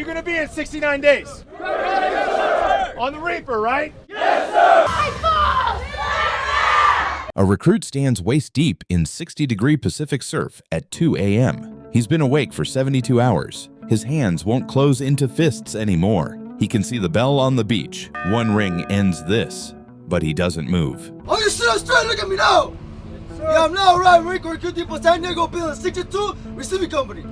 you going to be in 69 days? On the Reaper, right? A recruit stands waist deep in 60-degree Pacific surf at 2 a.m. He's been awake for 72 hours. His hands won't close into fists anymore. He can see the bell on the beach. One ring ends this, but he doesn't move. Oh, you sit up straight, look at me now! Yeah, I'm now right, Marine Corps Recruit Depot, San Diego, Building 62, Receiving Company.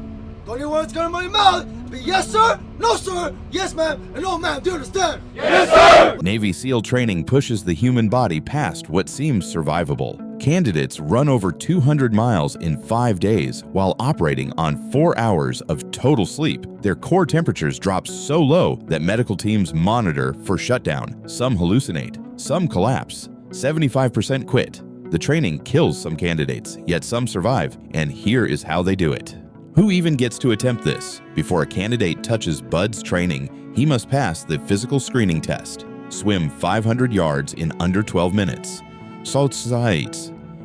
The only words coming out of my mouth be yes sir, no sir, yes ma'am, and no ma'am, do you understand? Yes, sir! Navy SEAL training pushes the human body past what seems survivable. Candidates run over 200 miles in 5 days while operating on 4 hours of total sleep. Their core temperatures drop so low that medical teams monitor for shutdown. Some hallucinate, some collapse, 75% quit. The training kills some candidates, yet some survive, and here is how they do it. Who even gets to attempt this? Before a candidate touches BUD/S training, he must pass the physical screening test, swim 500 yards in under 12 minutes,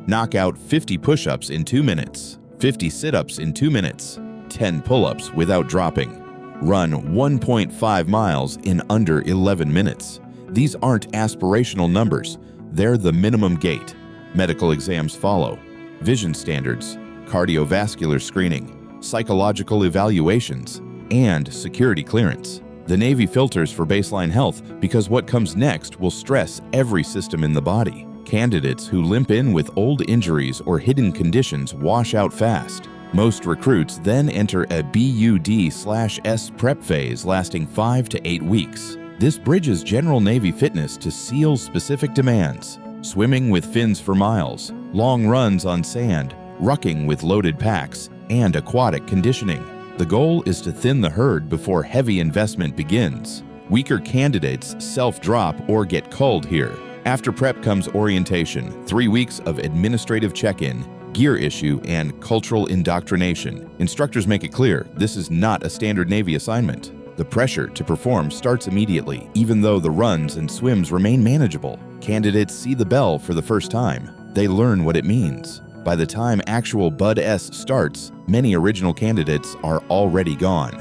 knock out 50 push-ups in 2 minutes, 50 sit-ups in 2 minutes, 10 pull-ups without dropping, run 1.5 miles in under 11 minutes. These aren't aspirational numbers, they're the minimum gait. Medical exams follow, vision standards, cardiovascular screening, psychological evaluations, and security clearance. The Navy filters for baseline health because what comes next will stress every system in the body. Candidates who limp in with old injuries or hidden conditions wash out fast. Most recruits then enter a BUD/S prep phase lasting 5 to 8 weeks. This bridges general Navy fitness to SEAL-specific demands: swimming with fins for miles, long runs on sand, rucking with loaded packs, and aquatic conditioning. The goal is to thin the herd before heavy investment begins. Weaker candidates self-drop or get culled here. After prep comes orientation, 3 weeks of administrative check-in, gear issue, and cultural indoctrination. Instructors make it clear this is not a standard Navy assignment. The pressure to perform starts immediately, even though the runs and swims remain manageable. Candidates see the bell for the first time. They learn what it means. By the time actual BUD/S starts, many original candidates are already gone.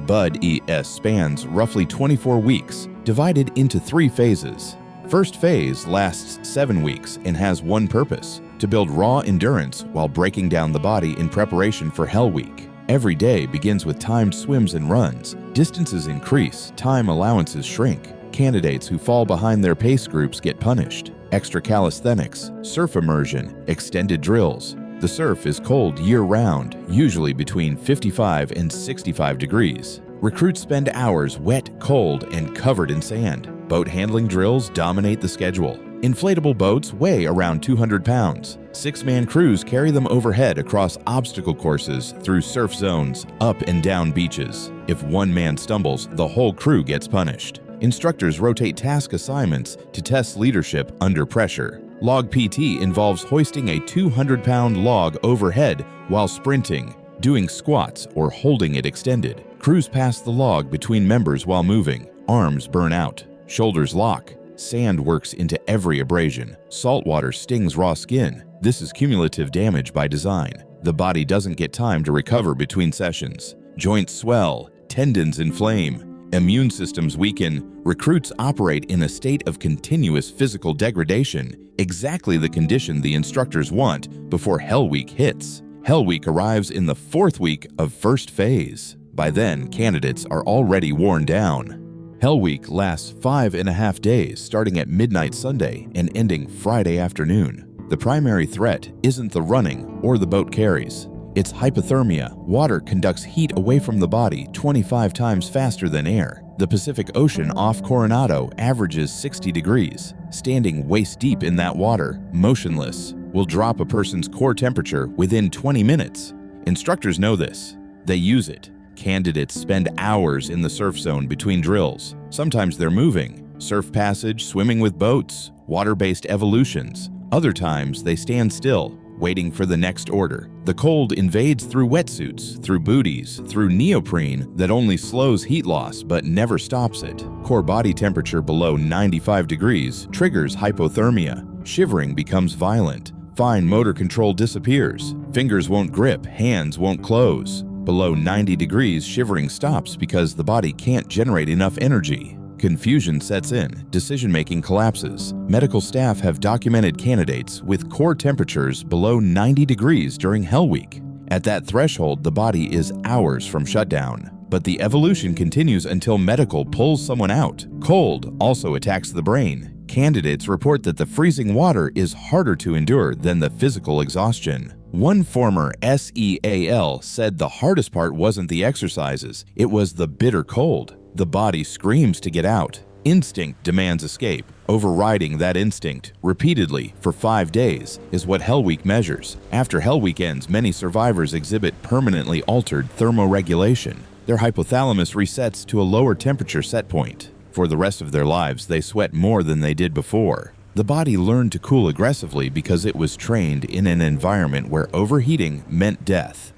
BUD/ES spans roughly 24 weeks, divided into 3 phases. First phase lasts 7 weeks and has one purpose: to build raw endurance while breaking down the body in preparation for Hell Week. Every day begins with timed swims and runs. Distances increase, time allowances shrink. Candidates who fall behind their pace groups get punished. Extra calisthenics, surf immersion, extended drills. The surf is cold year-round, usually between 55 and 65 degrees. Recruits spend hours wet, cold, and covered in sand. Boat handling drills dominate the schedule. Inflatable boats weigh around 200 pounds. 6-man crews carry them overhead across obstacle courses, through surf zones, up and down beaches. If one man stumbles, the whole crew gets punished. Instructors rotate task assignments to test leadership under pressure. Log PT involves hoisting a 200-pound log overhead while sprinting, doing squats, or holding it extended. Crews pass the log between members while moving. Arms burn out. Shoulders lock. Sand works into every abrasion. Salt water stings raw skin. This is cumulative damage by design. The body doesn't get time to recover between sessions. Joints swell. Tendons inflame. Immune systems weaken. Recruits operate in a state of continuous physical degradation, exactly the condition the instructors want before Hell Week hits. Hell Week arrives in the 4th week of first phase. By then, candidates are already worn down. Hell Week lasts 5.5 days, starting at midnight Sunday and ending Friday afternoon. The primary threat isn't the running or the boat carries. It's hypothermia. Water conducts heat away from the body 25 times faster than air. The Pacific Ocean off Coronado averages 60 degrees. Standing waist deep in that water, motionless, will drop a person's core temperature within 20 minutes. Instructors know this. They use it. Candidates spend hours in the surf zone between drills. Sometimes they're moving, surf passage, swimming with boats, water-based evolutions. Other times they stand still, waiting for the next order. The cold invades through wetsuits, through booties, through neoprene that only slows heat loss but never stops it. Core body temperature below 95 degrees triggers hypothermia. Shivering becomes violent. Fine motor control disappears. Fingers won't grip, hands won't close. Below 90 degrees, shivering stops because the body can't generate enough energy. Confusion sets in, decision-making collapses. Medical staff have documented candidates with core temperatures below 90 degrees during Hell Week. At that threshold, the body is hours from shutdown. But the evolution continues until medical pulls someone out. Cold also attacks the brain. Candidates report that the freezing water is harder to endure than the physical exhaustion. One former SEAL said the hardest part wasn't the exercises, it was the bitter cold. The body screams to get out. Instinct demands escape. Overriding that instinct repeatedly for 5 days is what Hell Week measures. After Hell Week ends, many survivors exhibit permanently altered thermoregulation. Their hypothalamus resets to a lower temperature set point. For the rest of their lives, they sweat more than they did before. The body learned to cool aggressively because it was trained in an environment where overheating meant death.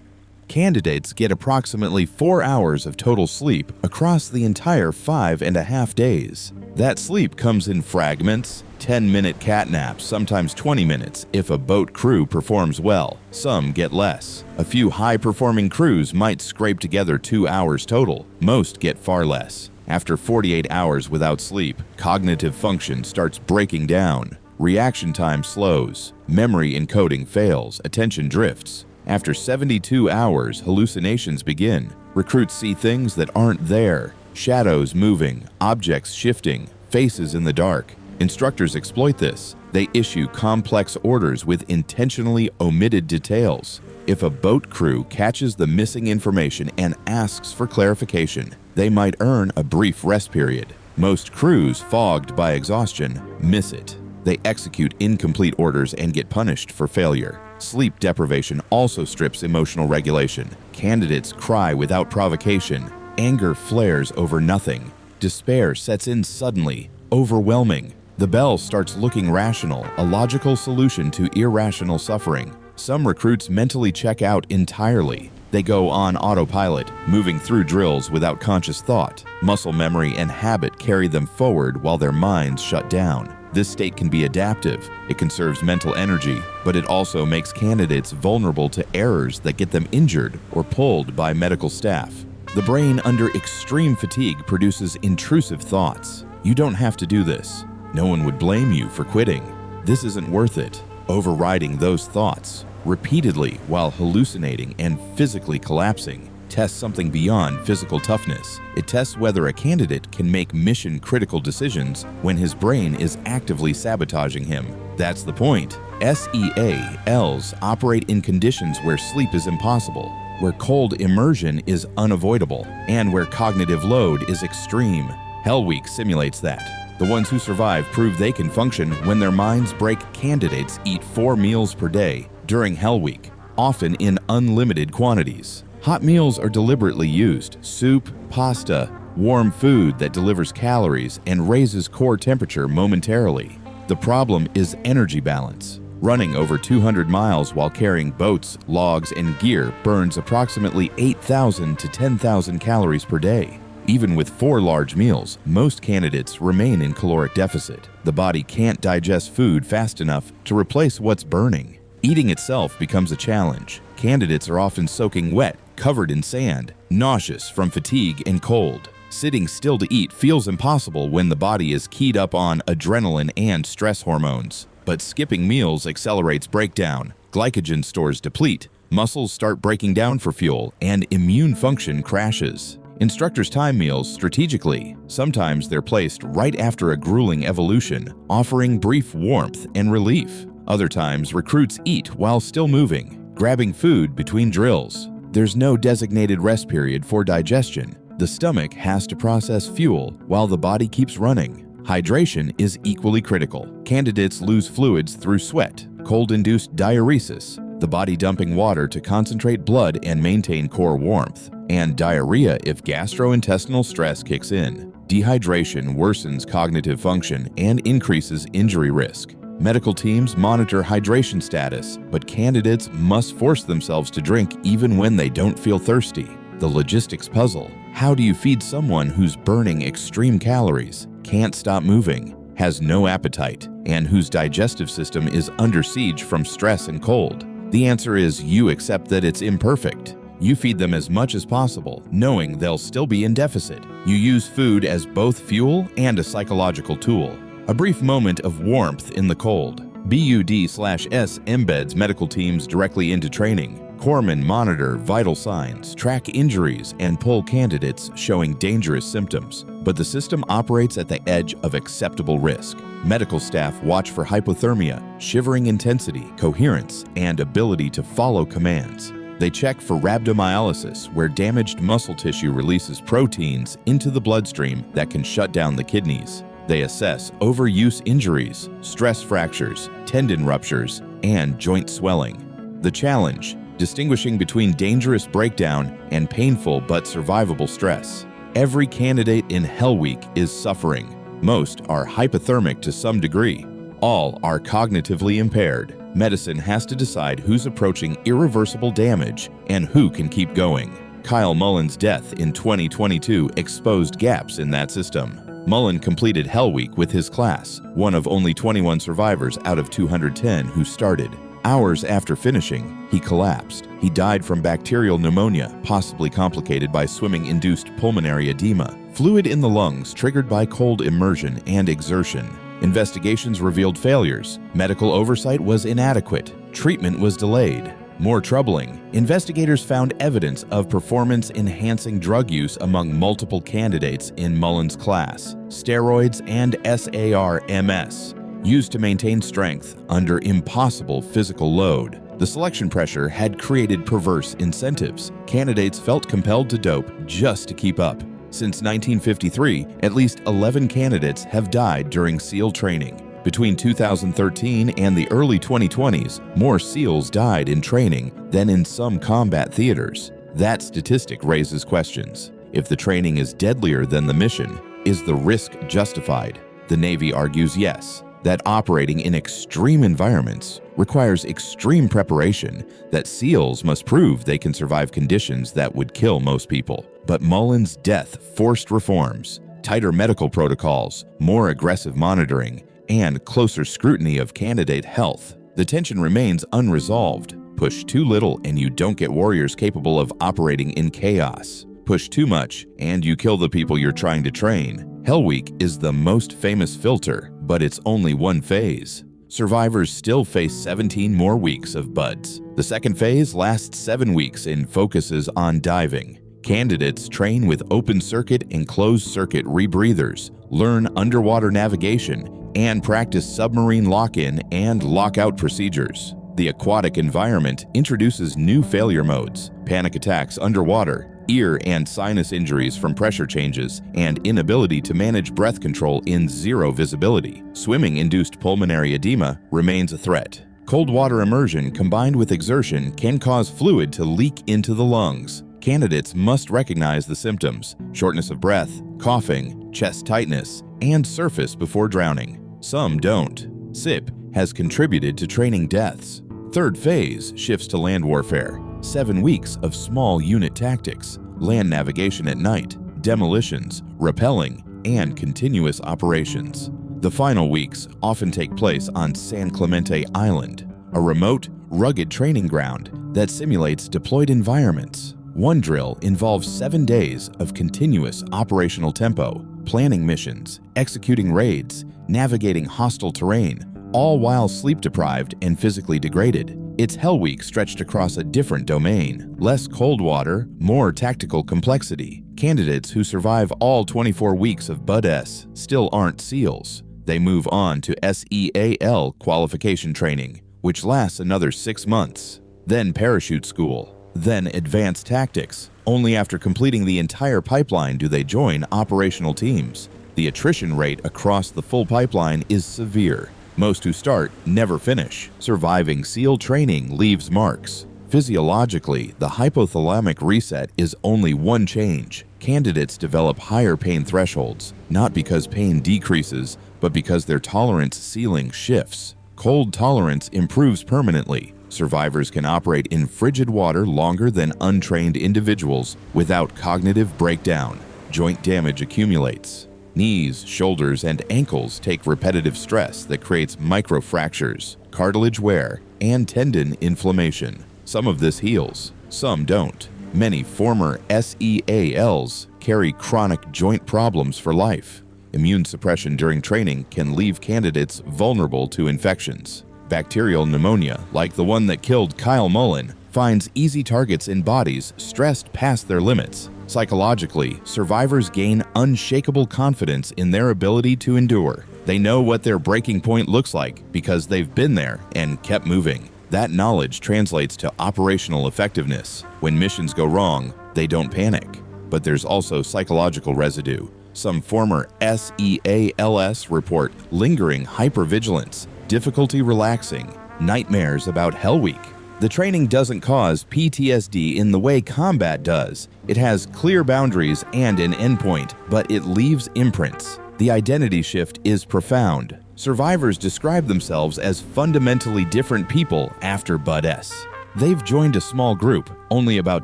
Candidates get approximately 4 hours of total sleep across the entire 5.5 days. That sleep comes in fragments, 10-minute cat naps, sometimes 20 minutes if a boat crew performs well. Some get less. A few high-performing crews might scrape together 2 hours total. Most get far less. After 48 hours without sleep, cognitive function starts breaking down. Reaction time slows. Memory encoding fails. Attention drifts. After 72 hours, hallucinations begin. Recruits see things that aren't there. Shadows moving, objects shifting, faces in the dark. Instructors exploit this. They issue complex orders with intentionally omitted details. If a boat crew catches the missing information and asks for clarification, they might earn a brief rest period. Most crews, fogged by exhaustion, miss it. They execute incomplete orders and get punished for failure. Sleep deprivation also strips emotional regulation. Candidates cry without provocation. Anger flares over nothing. Despair sets in suddenly, overwhelming. The bell starts looking rational, a logical solution to irrational suffering. Some recruits mentally check out entirely. They go on autopilot, moving through drills without conscious thought. Muscle memory and habit carry them forward while their minds shut down. This state can be adaptive. It conserves mental energy, but it also makes candidates vulnerable to errors that get them injured or pulled by medical staff. The brain under extreme fatigue produces intrusive thoughts. You don't have to do this. No one would blame you for quitting. This isn't worth it. Overriding those thoughts repeatedly while hallucinating and physically collapsing tests something beyond physical toughness. It tests whether a candidate can make mission-critical decisions when his brain is actively sabotaging him. That's the point. SEALs operate in conditions where sleep is impossible, where cold immersion is unavoidable, and where cognitive load is extreme. Hell Week simulates that. The ones who survive prove they can function when their minds break. Candidates eat 4 meals per day during Hell Week, often in unlimited quantities. Hot meals are deliberately used: soup, pasta, warm food that delivers calories and raises core temperature momentarily. The problem is energy balance. Running over 200 miles while carrying boats, logs, and gear burns approximately 8,000 to 10,000 calories per day. Even with 4 large meals, most candidates remain in caloric deficit. The body can't digest food fast enough to replace what's burning. Eating itself becomes a challenge. Candidates are often soaking wet, covered in sand, nauseous from fatigue and cold. Sitting still to eat feels impossible when the body is keyed up on adrenaline and stress hormones. But skipping meals accelerates breakdown. Glycogen stores deplete, muscles start breaking down for fuel, and immune function crashes. Instructors time meals strategically. Sometimes they're placed right after a grueling evolution, offering brief warmth and relief. Other times, recruits eat while still moving, grabbing food between drills. There's no designated rest period for digestion. The stomach has to process fuel while the body keeps running. Hydration is equally critical. Candidates lose fluids through sweat, cold-induced diuresis, the body dumping water to concentrate blood and maintain core warmth, and diarrhea if gastrointestinal stress kicks in. Dehydration worsens cognitive function and increases injury risk. Medical teams monitor hydration status, but candidates must force themselves to drink even when they don't feel thirsty. The logistics puzzle. How do you feed someone who's burning extreme calories, can't stop moving, has no appetite, and whose digestive system is under siege from stress and cold? The answer is you accept that it's imperfect. You feed them as much as possible, knowing they'll still be in deficit. You use food as both fuel and a psychological tool. A brief moment of warmth in the cold. BUD/S embeds medical teams directly into training. Corpsmen monitor vital signs, track injuries, and pull candidates showing dangerous symptoms. But the system operates at the edge of acceptable risk. Medical staff watch for hypothermia, shivering intensity, coherence, and ability to follow commands. They check for rhabdomyolysis, where damaged muscle tissue releases proteins into the bloodstream that can shut down the kidneys. They assess overuse injuries, stress fractures, tendon ruptures, and joint swelling. The challenge: distinguishing between dangerous breakdown and painful but survivable stress. Every candidate in Hell Week is suffering. Most are hypothermic to some degree. All are cognitively impaired. Medicine has to decide who's approaching irreversible damage and who can keep going. Kyle Mullen's death in 2022 exposed gaps in that system. Mullen completed Hell Week with his class, one of only 21 survivors out of 210 who started. Hours after finishing, he collapsed. He died from bacterial pneumonia, possibly complicated by swimming-induced pulmonary edema, fluid in the lungs triggered by cold immersion and exertion. Investigations revealed failures. Medical oversight was inadequate. Treatment was delayed. More troubling, investigators found evidence of performance-enhancing drug use among multiple candidates in Mullen's class, steroids and SARMs, used to maintain strength under impossible physical load. The selection pressure had created perverse incentives. Candidates felt compelled to dope just to keep up. Since 1953, at least 11 candidates have died during SEAL training. Between 2013 and the early 2020s, more SEALs died in training than in some combat theaters. That statistic raises questions. If the training is deadlier than the mission, is the risk justified? The Navy argues yes, that operating in extreme environments requires extreme preparation, that SEALs must prove they can survive conditions that would kill most people. But Mullen's death forced reforms, tighter medical protocols, more aggressive monitoring, and closer scrutiny of candidate health. The tension remains unresolved. Push too little and you don't get warriors capable of operating in chaos. Push too much and you kill the people you're trying to train. Hell Week is the most famous filter, but it's only one phase. Survivors still face 17 more weeks of BUDS. The second phase lasts 7 weeks and focuses on diving. Candidates train with open-circuit and closed-circuit rebreathers, learn underwater navigation, and practice submarine lock-in and lock-out procedures. The aquatic environment introduces new failure modes, panic attacks underwater, ear and sinus injuries from pressure changes, and inability to manage breath control in zero visibility. Swimming-induced pulmonary edema remains a threat. Cold water immersion combined with exertion can cause fluid to leak into the lungs. Candidates must recognize the symptoms: shortness of breath, coughing, chest tightness, and surface before drowning. Some don't. SIP has contributed to training deaths. Third phase shifts to land warfare. 7 weeks of small unit tactics, land navigation at night, demolitions, rappelling, and continuous operations. The final weeks often take place on San Clemente Island, a remote, rugged training ground that simulates deployed environments. One drill involves 7 days of continuous operational tempo, planning missions, executing raids, navigating hostile terrain, all while sleep-deprived and physically degraded. It's Hell Week stretched across a different domain. Less cold water, more tactical complexity. Candidates who survive all 24 weeks of BUD-S still aren't SEALs. They move on to SEAL qualification training, which lasts another 6 months. Then parachute school. Then advanced tactics. Only after completing the entire pipeline do they join operational teams. The attrition rate across the full pipeline is severe. Most who start never finish. Surviving SEAL training leaves marks. Physiologically, the hypothalamic reset is only one change. Candidates develop higher pain thresholds, not because pain decreases, but because their tolerance ceiling shifts. Cold tolerance improves permanently. Survivors can operate in frigid water longer than untrained individuals without cognitive breakdown. Joint damage accumulates. Knees, shoulders, and ankles take repetitive stress that creates microfractures, cartilage wear, and tendon inflammation. Some of this heals, some don't. Many former SEALs carry chronic joint problems for life. Immune suppression during training can leave candidates vulnerable to infections. Bacterial pneumonia, like the one that killed Kyle Mullen, finds easy targets in bodies stressed past their limits. Psychologically, survivors gain unshakable confidence in their ability to endure. They know what their breaking point looks like because they've been there and kept moving. That knowledge translates to operational effectiveness. When missions go wrong, they don't panic. But there's also psychological residue. Some former SEALs report lingering hypervigilance, difficulty relaxing, nightmares about Hell Week. The training doesn't cause PTSD in the way combat does. It has clear boundaries and an endpoint, but it leaves imprints. The identity shift is profound. Survivors describe themselves as fundamentally different people after Bud S. They've joined a small group. Only about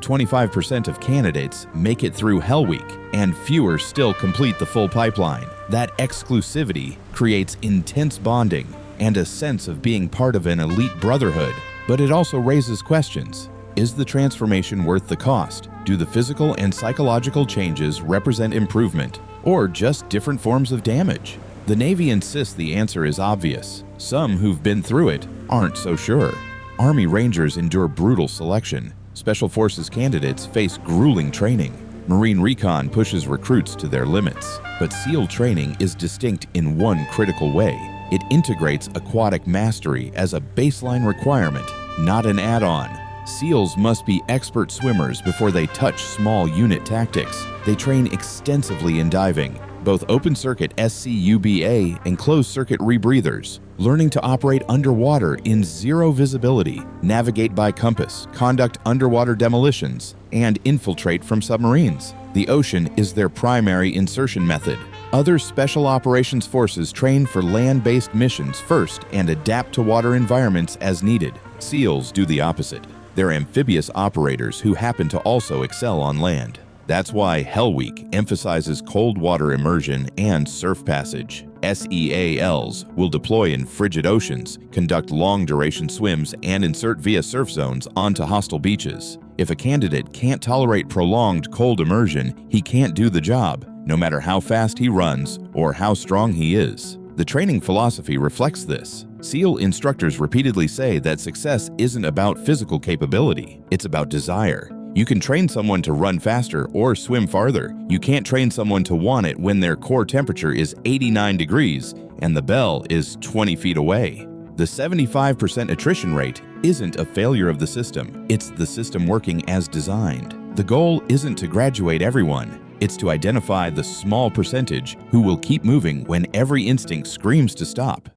25% of candidates make it through Hell Week, and fewer still complete the full pipeline. That exclusivity creates intense bonding and a sense of being part of an elite brotherhood. But it also raises questions. Is the transformation worth the cost? Do the physical and psychological changes represent improvement, or just different forms of damage? The Navy insists the answer is obvious. Some who've been through it aren't so sure. Army Rangers endure brutal selection. Special Forces candidates face grueling training. Marine Recon pushes recruits to their limits. But SEAL training is distinct in one critical way. It integrates aquatic mastery as a baseline requirement, not an add-on. SEALs must be expert swimmers before they touch small unit tactics. They train extensively in diving, both open-circuit SCUBA and closed-circuit rebreathers, learning to operate underwater in zero visibility, navigate by compass, conduct underwater demolitions, and infiltrate from submarines. The ocean is their primary insertion method. Other Special Operations Forces train for land-based missions first and adapt to water environments as needed. SEALs do the opposite. They're amphibious operators who happen to also excel on land. That's why Hell Week emphasizes cold water immersion and surf passage. SEALs will deploy in frigid oceans, conduct long-duration swims, and insert via surf zones onto hostile beaches. If a candidate can't tolerate prolonged cold immersion, he can't do the job, no matter how fast he runs or how strong he is. The training philosophy reflects this. SEAL instructors repeatedly say that success isn't about physical capability, it's about desire. You can train someone to run faster or swim farther. You can't train someone to want it when their core temperature is 89 degrees and the bell is 20 feet away. The 75% attrition rate isn't a failure of the system, it's the system working as designed. The goal isn't to graduate everyone, it's to identify the small percentage who will keep moving when every instinct screams to stop.